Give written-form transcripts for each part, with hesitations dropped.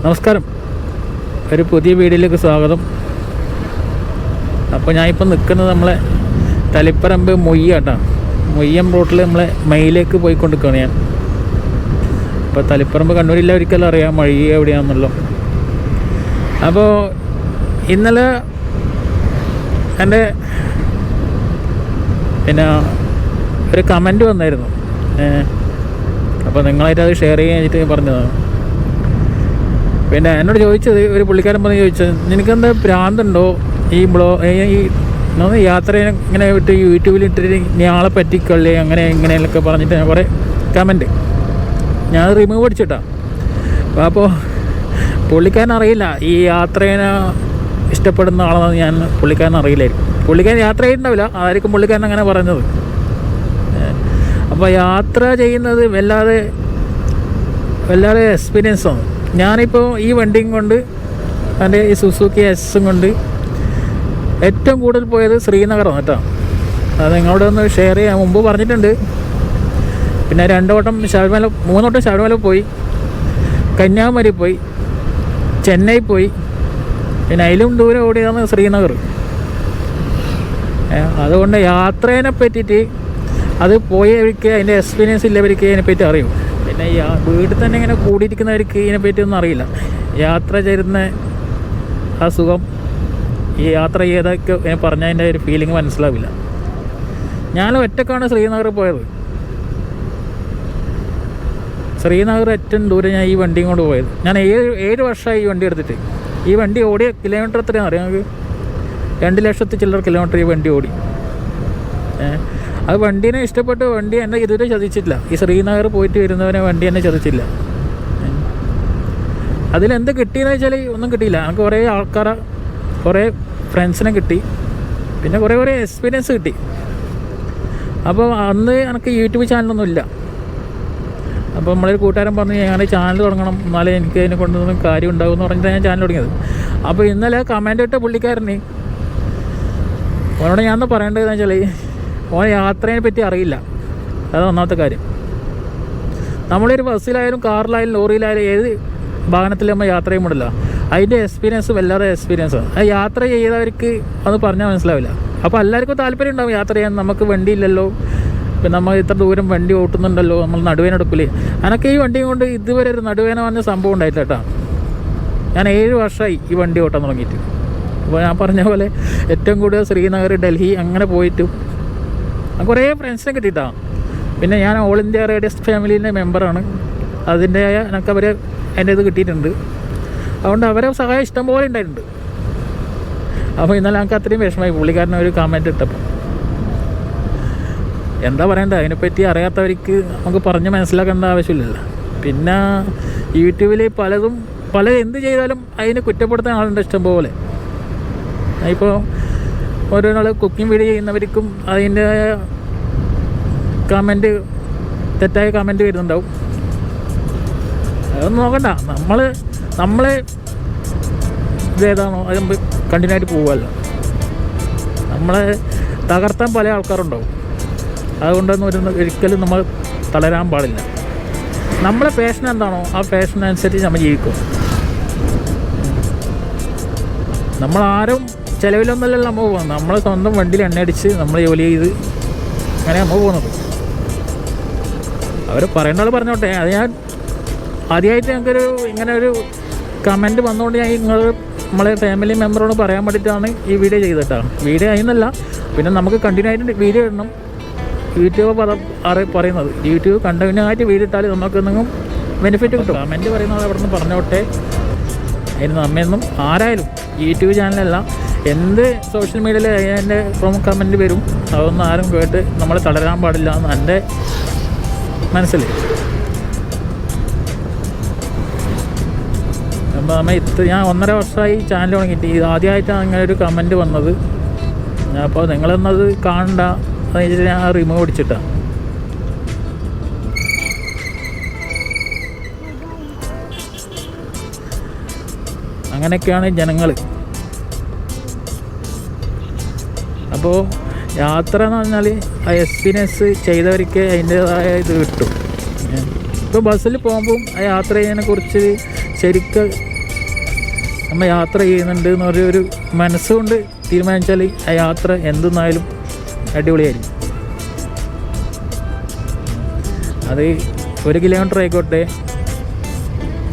നമസ്കാരം, ഒരു പുതിയ വീഡിയോയിലേക്ക് സ്വാഗതം. അപ്പോൾ ഞാനിപ്പോൾ നിൽക്കുന്നത് നമ്മളെ തളിപ്പറമ്പ് മൊയ്യാട്ടാണ്. മൊയ്യം റോട്ടിൽ നമ്മളെ മയിലേക്ക് പോയിക്കൊണ്ടിരിക്കുകയാണ് ഞാൻ. ഇപ്പോൾ തളിപ്പറമ്പ് കണ്ണൂരില്ല ഒരിക്കലും അറിയാം മൊയ്യ എവിടെയാണെന്നല്ലോ. അപ്പോൾ ഇന്നലെ എൻ്റെ ഒരു കമൻറ്റ് വന്നായിരുന്നു. അപ്പോൾ നിങ്ങളായിട്ട് അത് ഷെയർ ചെയ്യാൻ വെച്ചിട്ട് പറഞ്ഞതാണ്. പിന്നെ എന്നോട് ചോദിച്ചത്, ഒരു പുള്ളിക്കാരൻ പറഞ്ഞ് ചോദിച്ചത്, നിനക്കെന്താ ഭ്രാന്തുണ്ടോ ഈ യാത്ര ഇങ്ങനെ വിട്ട് യൂട്യൂബിലിട്ടിട്ട് നീ ആളെ പറ്റിക്കൊള്ളേ അങ്ങനെ ഇങ്ങനെയൊക്കെ പറഞ്ഞിട്ട് ഞാൻ കുറേ കമൻറ്റ് ഞാൻ റിമൂവ് അടിച്ചിട്ടാണ്. അപ്പോൾ പുള്ളിക്കാരൻ അറിയില്ല ഈ യാത്രേനെ ഇഷ്ടപ്പെടുന്ന ആളെന്ന് ഞാൻ പുള്ളിക്കാരൻ അറിയില്ലായിരിക്കും. പുള്ളിക്കാരൻ യാത്ര ചെയ്യുന്നുണ്ടാവില്ല, അതായിരിക്കും പുള്ളിക്കാരൻ അങ്ങനെ പറഞ്ഞത്. അപ്പോൾ യാത്ര ചെയ്യുന്നത് വല്ലാതെ എക്സ്പീരിയൻസാണ്. ഞാനിപ്പോൾ ഈ വണ്ടിയും കൊണ്ട് എൻ്റെ ഈ സുസുക്കി എസും കൊണ്ട് ഏറ്റവും കൂടുതൽ പോയത് ശ്രീനഗറാണ് കേട്ടോ. അത് നിങ്ങളോട് ഒന്ന് ഷെയർ ചെയ്യാൻ മുമ്പ് പറഞ്ഞിട്ടുണ്ട്. പിന്നെ 2 വട്ടം ശബരിമല, 3 വട്ടം ശബരിമല പോയി, കന്യാകുമാരി പോയി, ചെന്നൈ പോയി, പിന്നെ അതിലും ദൂരം ഓടിയതാണ് ശ്രീനഗർ. അതുകൊണ്ട് യാത്രേനെ പറ്റിയിട്ട് അത് പോയവർക്ക് അതിൻ്റെ എക്സ്പീരിയൻസ് ഇല്ലവർക്ക് അതിനെപ്പറ്റി അറിയും. പിന്നെ വീട്ടിൽ തന്നെ ഇങ്ങനെ കൂടിയിരിക്കുന്നവർക്ക് ഇതിനെപ്പറ്റി ഒന്നും അറിയില്ല. യാത്ര ചെയ്യുന്ന ആ സുഖം ഈ യാത്ര ചെയ്തൊക്കെ പറഞ്ഞതിൻ്റെ ഒരു ഫീലിംഗ് മനസ്സിലാവില്ല. ഞാൻ ഒറ്റക്കാണ് ശ്രീനഗർ പോയത്. ശ്രീനഗർ ഏറ്റവും ദൂരം ഞാൻ ഈ വണ്ടിയും കൊണ്ട് പോയത്. ഞാൻ 7 വർഷമായി ഈ വണ്ടി എടുത്തിട്ട്. ഈ വണ്ടി ഓടിയ കിലോമീറ്റർ എത്രയാണെന്ന് അറിയാം നമുക്ക്? 2 ലക്ഷത്തി ചില്ലറ കിലോമീറ്റർ ഈ വണ്ടി ഓടി. അത് വണ്ടീനെ ഇഷ്ടപ്പെട്ട് വണ്ടി എന്നെ ഇതുവരെ ചതിച്ചിട്ടില്ല. ഈ ശ്രീനഗർ പോയിട്ട് വരുന്നവനെ വണ്ടി എന്നെ ചതിച്ചില്ല. അതിലെന്ത് കിട്ടിയെന്ന് വെച്ചാൽ ഒന്നും കിട്ടിയില്ല. എനിക്ക് കുറേ ആൾക്കാരെ, കുറേ ഫ്രണ്ട്സിനെ കിട്ടി, പിന്നെ കുറേ എക്സ്പീരിയൻസ് കിട്ടി. അപ്പോൾ അന്ന് എനിക്ക് യൂട്യൂബ് ചാനലൊന്നും ഇല്ല. അപ്പോൾ നമ്മളൊരു കൂട്ടുകാരൻ പറഞ്ഞു ഞാൻ ചാനൽ തുടങ്ങണം, എന്നാലേ എനിക്ക് അതിനെ കൊണ്ടൊന്നും കാര്യം ഉണ്ടാകും എന്ന് പറഞ്ഞിട്ട് ഞാൻ ചാനൽ തുടങ്ങിയത്. അപ്പോൾ ഇന്നലെ കമൻ്റ് ഇട്ട പുള്ളിക്കാരന് അവനോട് ഞാൻ പറയേണ്ടതെന്ന് വെച്ചാൽ, ഓൻ യാത്രയെ പറ്റി അറിയില്ല. അതാണ് ഒന്നാമത്തെ കാര്യം. നമ്മളൊരു ബസ്സിലായാലും കാറിലായാലും ലോറിയിലായാലും ഏത് വാഹനത്തിൽ നമ്മൾ യാത്ര ചെയ്യുമ്പോഴല്ല അതിൻ്റെ എക്സ്പീരിയൻസ് വല്ലാതെ എക്സ്പീരിയൻസാണ്. അത് യാത്ര ചെയ്തവർക്ക് അത് പറഞ്ഞാൽ മനസ്സിലാവില്ല. അപ്പോൾ എല്ലാവർക്കും താല്പര്യം ഉണ്ടാവും യാത്ര ചെയ്യാൻ. നമുക്ക് വണ്ടി ഇല്ലല്ലോ, പിന്നെ നമ്മൾ ഇത്ര ദൂരം വണ്ടി ഓട്ടുന്നുണ്ടല്ലോ, നമ്മൾ നടുവേന എടുക്കില്ലേ. എനിക്ക് ഈ വണ്ടിയും കൊണ്ട് ഇതുവരെ ഒരു നടുവേന പറഞ്ഞ സംഭവം ഉണ്ടായിട്ടില്ല കേട്ടോ. ഞാൻ 7 വർഷമായി ഈ വണ്ടി ഓട്ടാൻ തുടങ്ങിയിട്ട്. അപ്പോൾ ഞാൻ പറഞ്ഞ പോലെ ഏറ്റവും കൂടുതൽ ശ്രീനഗർ, ഡൽഹി അങ്ങനെ പോയിട്ടും കുറേ ഫ്രണ്ട്സിനെ കിട്ടിയിട്ടാണ്. പിന്നെ ഞാൻ ഓൾ ഇന്ത്യ റേഡിയസ് ഫാമിലീൻ്റെ മെമ്പറാണ്. അതിൻ്റെ എനിക്ക് അവർ എൻ്റെ ഇത് കിട്ടിയിട്ടുണ്ട്. അതുകൊണ്ട് അവരെ സഹായം ഇഷ്ടംപോലെ ഉണ്ടായിട്ടുണ്ട്. അപ്പോൾ ഇന്നലെ എനിക്ക് അത്രയും വിഷമമായി പുള്ളിക്കാരൻ ഒരു കമൻറ്റ് ഇട്ടപ്പോൾ. എന്താ പറയണ്ടത്, അതിനെപ്പറ്റി അറിയാത്തവർക്ക് നമുക്ക് പറഞ്ഞ് മനസ്സിലാക്കേണ്ട ആവശ്യമില്ലല്ലോ. പിന്നെ യൂട്യൂബിൽ പലതും എന്ത് ചെയ്താലും അതിന് കുറ്റപ്പെടുത്താൻ ആളുണ്ട് ഇഷ്ടംപോലെ. ഇപ്പോൾ ഓരോരാൾ കുക്കിംഗ് വീഡിയോ ചെയ്യുന്നവർക്കും അതിൻ്റെ കമൻറ്റ്, തെറ്റായ കമൻറ്റ് വരുന്നുണ്ടാവും. അതൊന്നും നോക്കണ്ട. നമ്മളെ ഇതേതാണോ അത് നമ്മൾ കണ്ടിന്യൂ ആയിട്ട് പോകുമല്ലോ. നമ്മളെ തകർത്താൻ പല ആൾക്കാരുണ്ടാവും. അതുകൊണ്ടൊന്നും ഒരിക്കലും നമ്മൾ തളരാൻ പാടില്ല. നമ്മളെ പാഷൻ എന്താണോ ആ പാഷനനുസരിച്ച് നമ്മൾ ജീവിക്കും. നമ്മളാരും ചിലവിലൊന്നല്ലല്ലോ നമ്മൾ പോകുന്നത്. നമ്മൾ സ്വന്തം വണ്ടിയിൽ എണ്ണയടിച്ച് നമ്മൾ ജോലി ചെയ്ത് അങ്ങനെ നമ്മൾ പോകുന്നത്. അവർ പറയേണ്ട ആൾ പറഞ്ഞോട്ടെ. അത് ഞാൻ ആദ്യമായിട്ട് ഞങ്ങൾക്കൊരു ഇങ്ങനെ ഒരു കമൻറ്റ് വന്നുകൊണ്ട് ഞാൻ നമ്മളെ ഫാമിലി മെമ്പറോട് പറയാൻ വേണ്ടിയിട്ടാണ് ഈ വീഡിയോ ചെയ്തിട്ടാണ്. വീഡിയോ ആയിരുന്നല്ല, പിന്നെ നമുക്ക് കണ്ടിന്യൂ ആയിട്ട് വീഡിയോ ഇടണം. യൂട്യൂബ് പറയുന്നത് യൂട്യൂബ് കണ്ടിന്യൂ ആയിട്ട് വീഡിയോ ഇട്ടാൽ നമുക്ക് എന്തെങ്കിലും ബെനിഫിറ്റ് കിട്ടും. കമൻറ്റ് പറയുന്നത് അവിടെ നിന്ന് പറഞ്ഞോട്ടെ. അതിന് നമ്മയൊന്നും ആരായാലും യൂട്യൂബ് ചാനലല്ല, എന്ത് സോഷ്യൽ മീഡിയയിൽ അതിൻ്റെ കമൻറ്റ് വരും. അതൊന്നും ആരും കേട്ട് നമ്മൾ തളരാൻ പാടില്ല എന്ന് എൻ്റെ മനസ്സിൽ. അപ്പോൾ ഞാൻ 1.5 വർഷമായി ചാനൽ തുടങ്ങിയിട്ട് ഇത് ആദ്യമായിട്ടാണ് അങ്ങനെ ഒരു കമൻറ്റ് വന്നത്. അപ്പോൾ നിങ്ങളൊന്നത് കാണണ്ട എന്ന് വെച്ചിട്ട് ഞാൻ റിമൂവ് അടിച്ചിട്ടാണ്. അങ്ങനെയൊക്കെയാണ് ജനങ്ങൾ. അപ്പോൾ യാത്ര എന്ന് പറഞ്ഞാൽ ആ എക്സ്പീരിയൻസ് ചെയ്തവർക്ക് അതിൻ്റേതായ ഇത് കിട്ടും. ഇപ്പോൾ ബസ്സിൽ പോകുമ്പം ആ യാത്ര ചെയ്യുന്നതിനെക്കുറിച്ച് ശരിക്കും നമ്മൾ യാത്ര ചെയ്യുന്നുണ്ട് എന്ന് പറഞ്ഞൊരു മനസ്സുകൊണ്ട് തീരുമാനിച്ചാൽ ആ യാത്ര എന്തെന്നായാലും അടിപൊളിയായിരിക്കും. അത് 1 കിലോമീറ്റർ ആയിക്കോട്ടെ,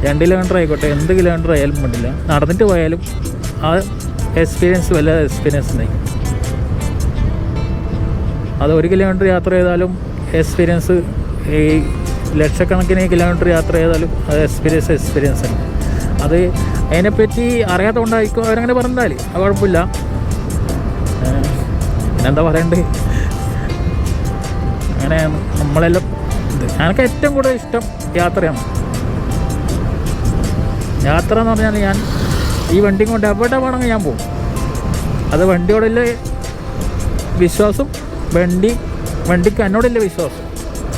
2 കിലോമീറ്റർ ആയിക്കോട്ടെ, എന്ത് കിലോമീറ്റർ ആയാലും വേണ്ടില്ല, നടന്നിട്ട് പോയാലും ആ എക്സ്പീരിയൻസ് വല്ല എക്സ്പീരിയൻസ് ഉണ്ടായി. അത് 1 കിലോമീറ്റർ യാത്ര ചെയ്താലും എക്സ്പീരിയൻസ്, ഈ ലക്ഷക്കണക്കിന് കിലോമീറ്റർ യാത്ര ചെയ്താലും അത് എക്സ്പീരിയൻസ് ആണ്. അത് അതിനെപ്പറ്റി അറിയാത്തതുകൊണ്ടായിരിക്കും അവരങ്ങനെ പറഞ്ഞാൽ അത് കുഴപ്പമില്ല. പിന്നെന്താ പറയണ്ടേ, അങ്ങനെ നമ്മളെല്ലാം എനിക്ക് ഏറ്റവും കൂടുതൽ ഇഷ്ടം യാത്രയാണ്. യാത്ര എന്ന് പറഞ്ഞാൽ ഞാൻ ഈ വണ്ടി കൊണ്ട് എവിടെ വേണമെങ്കിൽ ഞാൻ പോകും. അത് വണ്ടിയോടുള്ള വിശ്വാസം, വണ്ടിക്ക് എന്നോടുള്ള വിശ്വാസം,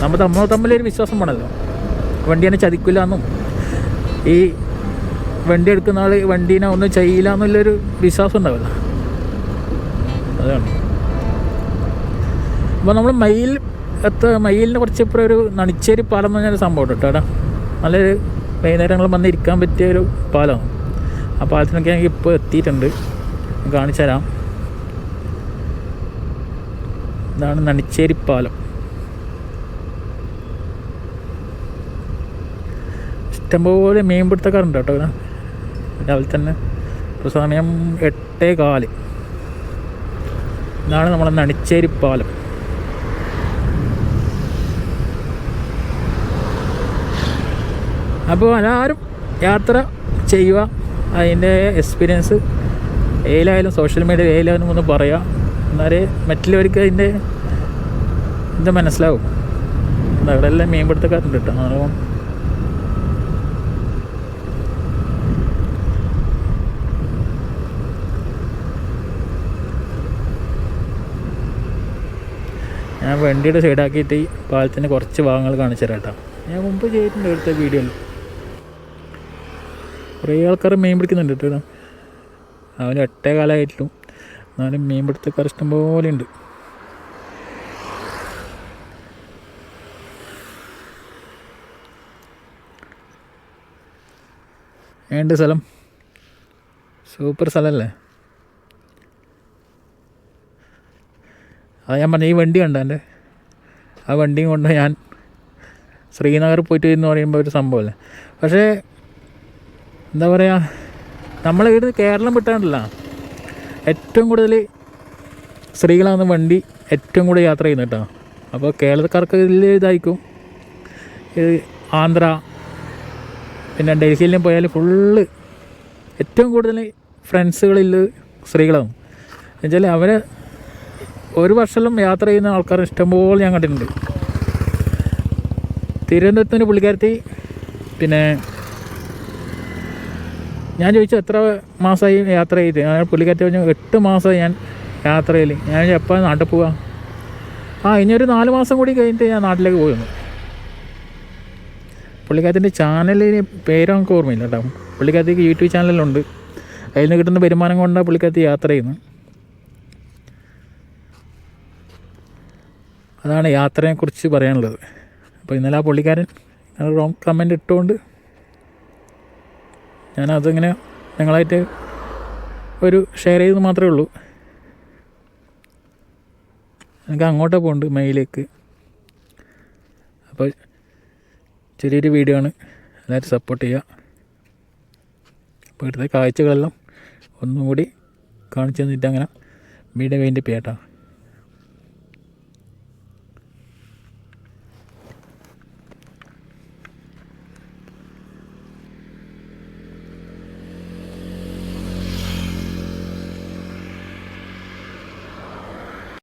നമ്മൾ തമ്മിലൊരു വിശ്വാസം വേണമല്ലോ. വണ്ടി എന്നെ ചതിക്കില്ല എന്നും ഈ വണ്ടി എടുക്കുന്ന ആൾ വണ്ടീനെ ഒന്നും ചെയ്യില്ല എന്നുള്ളൊരു വിശ്വാസം ഉണ്ടാവില്ല. അതാണ്. അപ്പോൾ നമ്മൾ മയിലിന് കുറച്ച് ഇപ്പുറം ഒരു നണിച്ചേരി പാലം എന്ന് പറഞ്ഞൊരു സംഭവം ഉണ്ട് കേട്ടോ. നല്ലൊരു വൈകുന്നേരങ്ങൾ വന്ന് ഇരിക്കാൻ പറ്റിയൊരു പാലമാണ്. ആ പാലത്തിനൊക്കെ എനിക്ക് ഇപ്പോൾ എത്തിയിട്ടുണ്ട്, കാണിച്ചു തരാം. ഇതാണ് നണിച്ചേരി പാലം. ഇഷ്ടംപോലെ മീൻപിടുത്തക്കാരുണ്ട് കേട്ടോ. രാവിലെ തന്നെ ഇപ്പോൾ സമയം 8:15. ഇതാണ് നമ്മളെ നണിച്ചേരി പാലം. അപ്പോൾ എല്ലാവരും യാത്ര ചെയ്യുക, അതിൻ്റെ എക്സ്പീരിയൻസ് ഏലായാലും സോഷ്യൽ മീഡിയ ഏലായാലും ഒന്ന് പറയുക. എന്നാലേ മറ്റുള്ളവർക്ക് അതിൻ്റെ ഇത് മനസ്സിലാവും. അവിടെ എല്ലാം മീൻപിടുത്തക്കാരുണ്ട് കേട്ടോ. അതുകൊണ്ട് ഞാൻ വണ്ടിയുടെ സൈഡാക്കിയിട്ട് ഈ പാലത്തിൻ്റെ കുറച്ച് ഭാഗങ്ങൾ കാണിച്ചു തരാം കേട്ടോ. ഞാൻ മുമ്പ് ചെയ്തിട്ടുണ്ട് എടുത്ത വീഡിയോയിൽ. കുറേ ആൾക്കാർ മീൻ പിടിക്കുന്നുണ്ട് കേട്ടോ. അവന് 8:15 എന്നാലും മീൻ പിടുത്തക്കാർ ഇഷ്ടംപോലെ ഉണ്ട്. ഏണ്ട് സ്ഥലം സൂപ്പർ സ്ഥലമല്ലേ? അത് ഞാൻ പറഞ്ഞ ഈ വണ്ടി കണ്ട എൻ്റെ ആ വണ്ടിയും കൊണ്ട് ഞാൻ ശ്രീനഗർ പോയിട്ട് എന്ന് പറയുമ്പോൾ ഒരു സംഭവമല്ലേ. പക്ഷേ എന്താ പറയുക, നമ്മൾ ഇവിടുന്ന് കേരളം വിട്ടാണ്ടല്ല, ഏറ്റവും കൂടുതൽ സ്ത്രീകളാണ് വണ്ടി ഏറ്റവും കൂടുതൽ യാത്ര ചെയ്യുന്നത് കേട്ടോ. അപ്പോൾ കേരളക്കാർക്ക് വലിയ ഇതായിരിക്കും. ആന്ധ്ര പിന്നെ ഡൽഹിയിലും പോയാൽ ഫുള്ള് ഏറ്റവും കൂടുതൽ ഫ്രണ്ട്സുകളിൽ സ്ത്രീകളാണ്. എന്നുവെച്ചാൽ അവർ ഒരു വർഷം യാത്ര ചെയ്യുന്ന ആൾക്കാർ ഇഷ്ടംപോലെ ഞാൻ കണ്ടിട്ടുണ്ട്. തിരുവനന്തപുരത്തിന് പുള്ളിക്കാരത്തി, പിന്നെ ഞാൻ ചോദിച്ചു എത്ര മാസമായി യാത്ര ചെയ്ത്. പുള്ളിക്കാരത്തി പറഞ്ഞു 8 മാസമായി ഞാൻ യാത്രയിൽ. ഞാൻ എപ്പോൾ നാട്ടിൽ പോവാം? ഇനിയൊരു 4 മാസം കൂടി കഴിഞ്ഞിട്ട് ഞാൻ നാട്ടിലേക്ക് പോയി വന്നു. പുള്ളിക്കാരത്തിൻ്റെ ചാനലിന് പേര് നമുക്ക് ഓർമ്മയില്ല കേട്ടോ. പുള്ളിക്കാരത്തിക്ക് യൂട്യൂബ് ചാനലുണ്ട്. അതിൽ നിന്ന് കിട്ടുന്ന വരുമാനം കൊണ്ടാണ് പുള്ളിക്കാരത്തി യാത്ര ചെയ്യുന്നത്. അതാണ് യാത്രയെക്കുറിച്ച് പറയാനുള്ളത്. അപ്പോൾ ഇന്നലെ ആ പുള്ളിക്കാരൻ റോങ് കമൻ്റ് ഇട്ടുകൊണ്ട് ഞാനതിങ്ങനെ നിങ്ങളായിട്ട് ഒരു ഷെയർ ചെയ്ത് മാത്രമേ ഉള്ളൂ. എനിക്ക് അങ്ങോട്ടേ പോകുന്നുണ്ട്, മെയിലേക്ക്. അപ്പോൾ ചെറിയൊരു വീഡിയോ ആണ്, എല്ലാവരും സപ്പോർട്ട് ചെയ്യുക. അപ്പോൾ ഇവിടുത്തെ കാഴ്ചകളെല്ലാം ഒന്നും കൂടി കാണിച്ചു തന്നിട്ട് അങ്ങനെ വീഡിയോ വേണ്ടി പേട്ടാ.